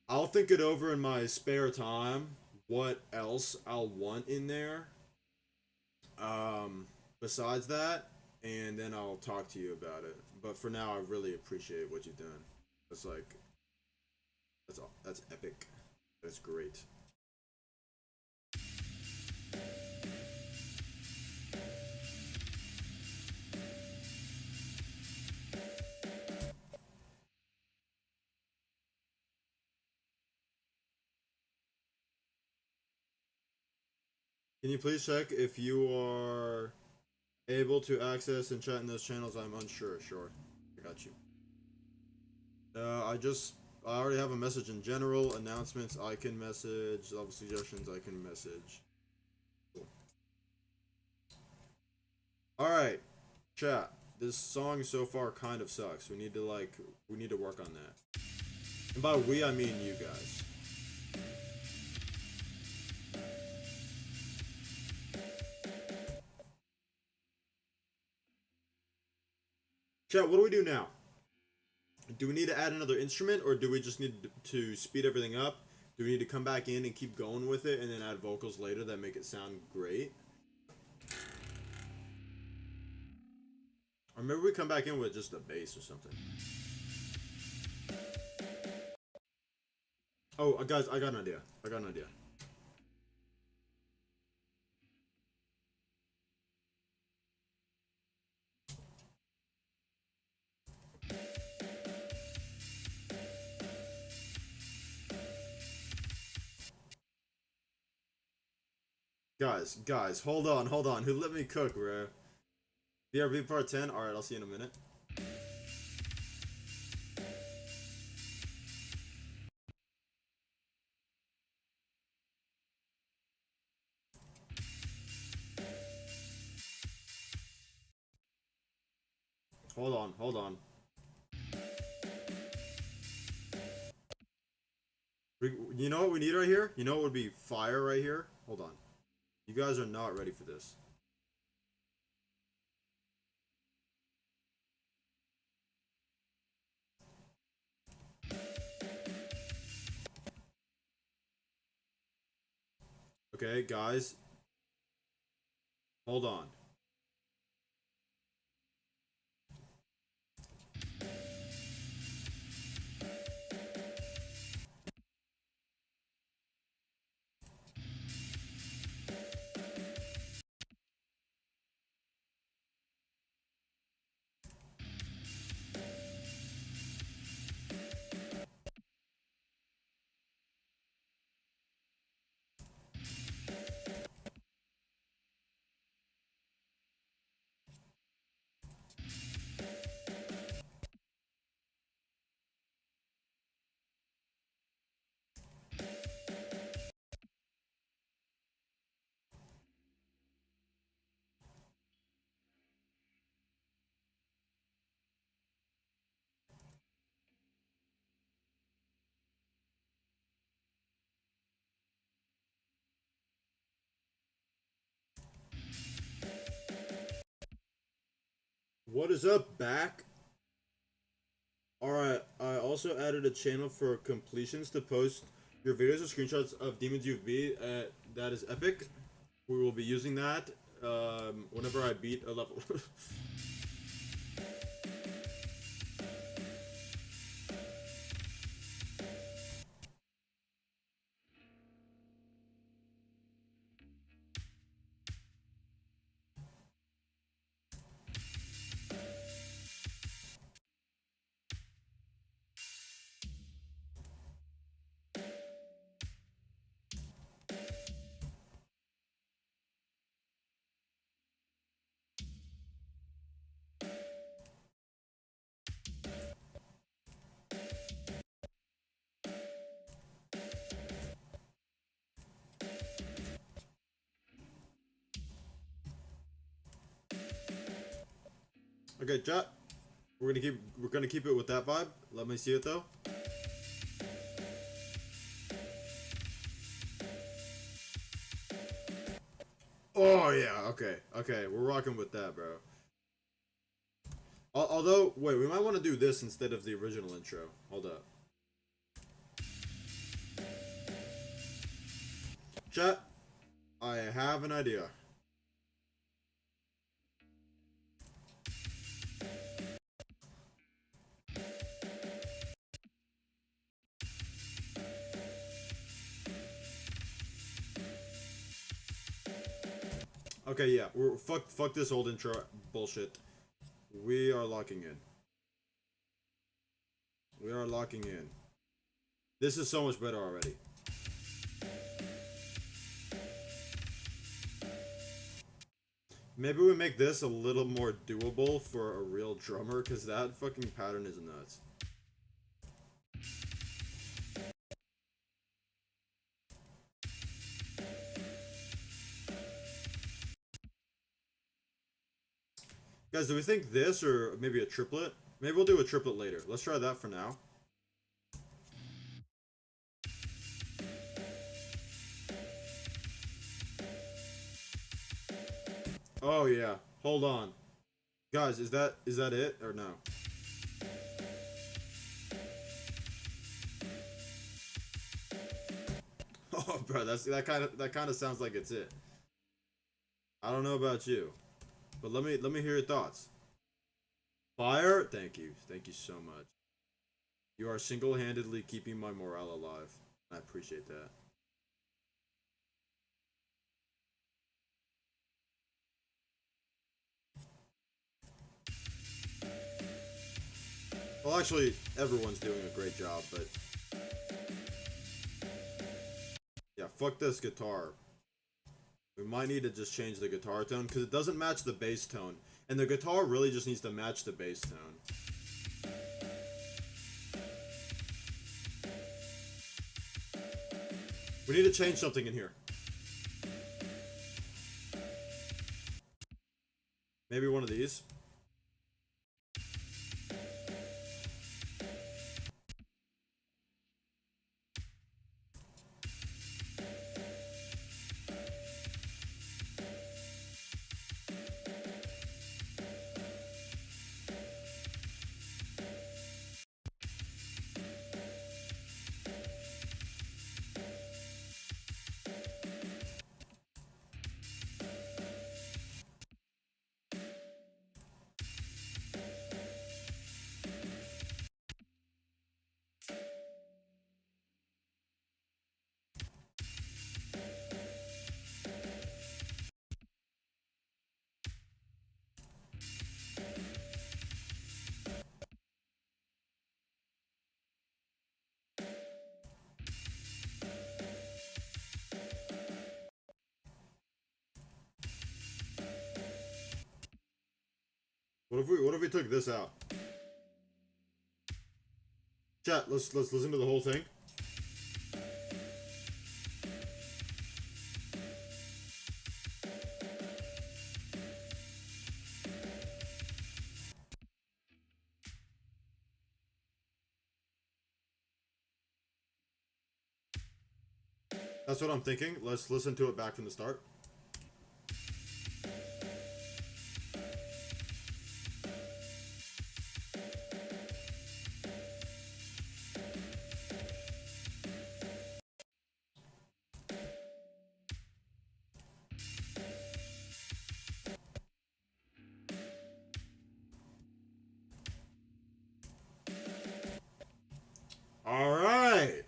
I'll think it over in my spare time, what else I'll want in there. Besides that, and then I'll talk to you about it. But for now, I really appreciate what you've done. That's like that's all. That's epic. That's great. Can you please check if you are able to access and chat in those channels? I'm unsure. Sure. I got you. I just I already have a message in general, announcements I can message, level suggestions I can message. Cool. Alright, chat. This song so far kind of sucks. We need to work on that. And by we, I mean you guys. Chat, what do we do now? Do we need to add another instrument, or do we just need to speed everything up? Do we need to come back in and keep going with it and then add vocals later that make it sound great? Or maybe we come back in with just the bass or something. Oh, guys, I got an idea. Guys, hold on. Who let me cook, bro? BRB part 10? Alright, I'll see you in a minute. Hold on. You know what we need right here? You know what would be fire right here? Hold on. You guys are not ready for this. Okay, guys. Hold on. What is up, back? Alright, I also added a channel for completions to post your videos or screenshots of demons you've beat. That is epic. We will be using that whenever I beat a level. Okay, chat. We're gonna keep it with that vibe. Let me see it though. Oh yeah, okay, we're rocking with that, bro. Although, wait, we might want to do this instead of the original intro. Hold up. Chat, I have an idea. Okay, yeah, we're fuck this old intro bullshit. We are locking in. We are locking in. This is so much better already. Maybe we make this a little more doable for a real drummer, because that fucking pattern is nuts. Guys, do we think this or maybe a triplet? Maybe we'll do a triplet later. Let's try that for now. Oh yeah. Hold on. Guys, is that it or no? Oh bro, that kind of sounds like it's it. I don't know about you, but let me hear your thoughts. Fire? Thank you. Thank you so much. You are single-handedly keeping my morale alive. I appreciate that. Well, actually, everyone's doing a great job, but yeah, fuck this guitar. We might need to just change the guitar tone because it doesn't match the bass tone, and the guitar really just needs to match the bass tone. We need to change something in here. Maybe one of these. What if we took this out? Chat, let's listen to the whole thing. That's what I'm thinking. Let's listen to it back from the start. All right.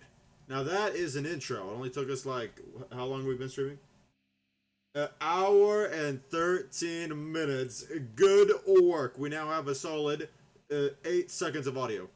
Now that is an intro. It only took us like how long we've been streaming? An hour and 13 minutes. Good work. We now have a solid 8 seconds of audio.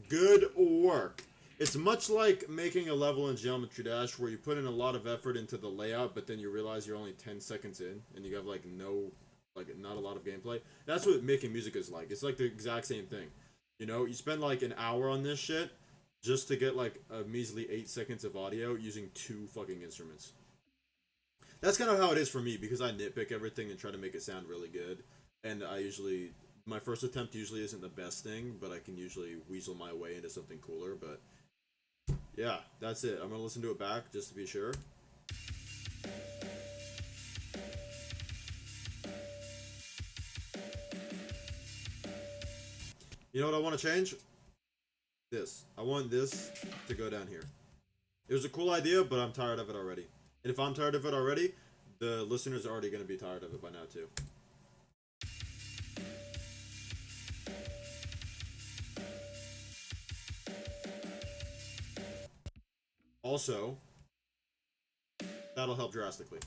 Good work. It's much like making a level in Geometry Dash where you put in a lot of effort into the layout, but then you realize you're only 10 seconds in and you have like not a lot of gameplay. That's what making music is like. It's like the exact same thing. You know, you spend like an hour on this shit just to get like a measly 8 seconds of audio using 2 fucking instruments. That's kind of how it is for me because I nitpick everything and try to make it sound really good. And my first attempt usually isn't the best thing, but I can usually weasel my way into something cooler. But yeah, that's it. I'm gonna listen to it back just to be sure. You know what I want to change? This. I want this to go down here. It was a cool idea, but I'm tired of it already. And if I'm tired of it already, the listeners are already going to be tired of it by now too. Also, that'll help drastically.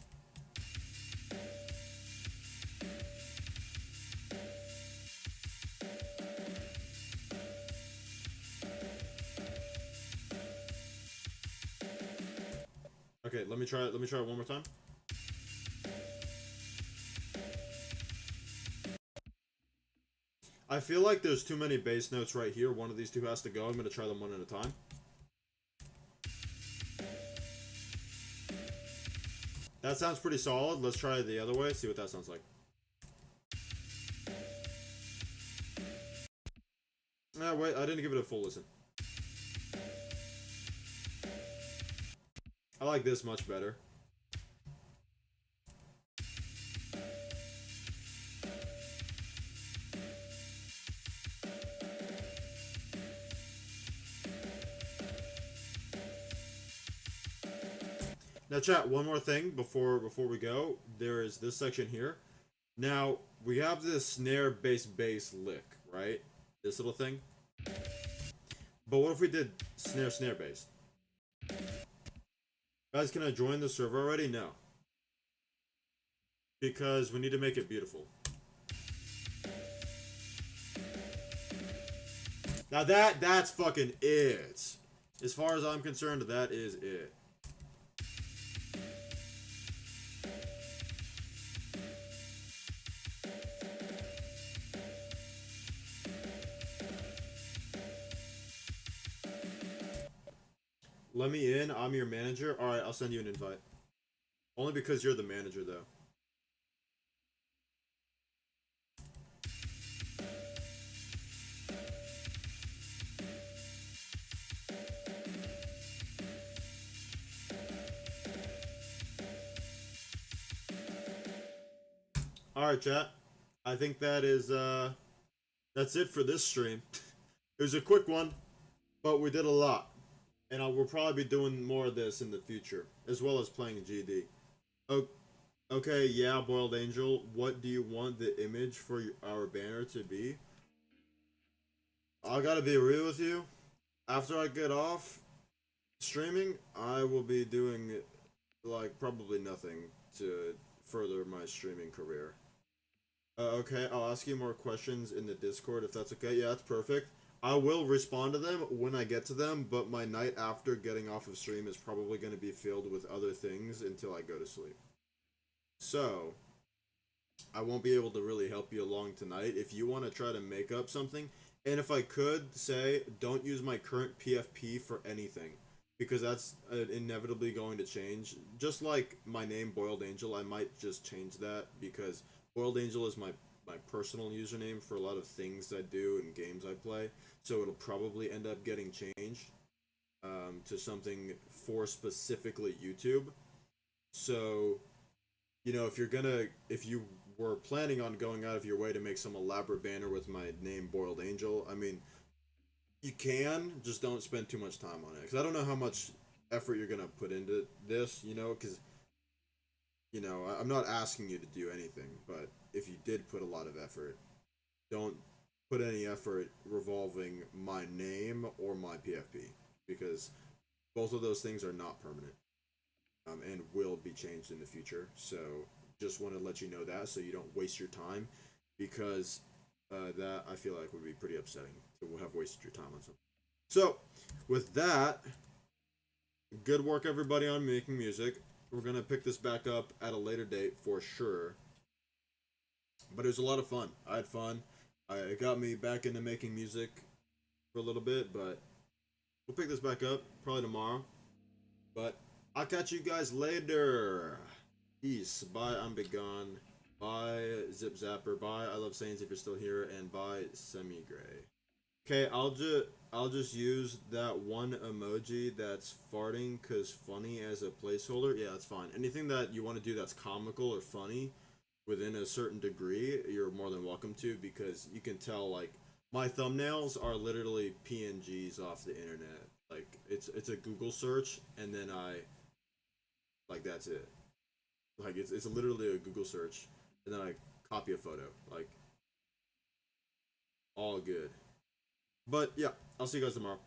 Okay, let me try it one more time. I feel like there's too many bass notes right here. One of these two has to go. I'm going to try them one at a time. That sounds pretty solid. Let's try it the other way, see what that sounds like. Ah, wait, I didn't give it a full listen. I like this much better. Now chat, one more thing before we go. There is this section here. Now, we have this snare bass lick, right? This little thing. But what if we did snare bass? Guys, can I join the server already? No. Because we need to make it beautiful. Now that's fucking it. As far as I'm concerned, that is it. Let me in, I'm your manager. Alright, I'll send you an invite. Only because you're the manager, though. Alright, chat. I think that is, that's it for this stream. It was a quick one, but we did a lot. And we'll probably be doing more of this in the future, as well as playing GD. Okay, yeah, Boiled Angel, what do you want the image for our banner to be? I gotta be real with you. After I get off streaming, I will be doing, like, probably nothing to further my streaming career. Okay, I'll ask you more questions in the Discord if that's okay. Yeah, that's perfect. I will respond to them when I get to them, but my night after getting off of stream is probably going to be filled with other things until I go to sleep. So, I won't be able to really help you along tonight. If you want to try to make up something, and if I could say, don't use my current PFP for anything, because that's inevitably going to change. Just like my name, Boiled Angel, I might just change that, because Boiled Angel is my personal username for a lot of things I do and games I play, so it'll probably end up getting changed to something for specifically YouTube. So, you know, if you were planning on going out of your way to make some elaborate banner with my name, Boiled Angel, I mean, you can, just don't spend too much time on it, because I don't know how much effort you're gonna put into this, you know, because, you know, I'm not asking you to do anything, but if you did put a lot of effort, don't put any effort revolving my name or my PFP, because both of those things are not permanent and will be changed in the future. So just want to let you know that, so you don't waste your time, because that I feel like would be pretty upsetting to have wasted your time on something. So with that, good work everybody on making music. We're gonna pick this back up at a later date for sure. But it was a lot of fun. I had fun. It got me back into making music for a little bit, but we'll pick this back up probably tomorrow. But I'll catch you guys later. Peace. Bye, I'm Begone. Bye, Zip Zapper. Bye, I Love Saints if you're still here. And bye, Semi-Gray. Okay, I'll just use that one emoji that's farting cause funny as a placeholder. Yeah, that's fine. Anything that you want to do that's comical or funny within a certain degree, you're more than welcome to, because you can tell, like, my thumbnails are literally PNGs off the internet. Like, it's a Google search, and then like, that's it. Like, it's literally a Google search, and then I copy a photo. Like, all good. But, yeah, I'll see you guys tomorrow.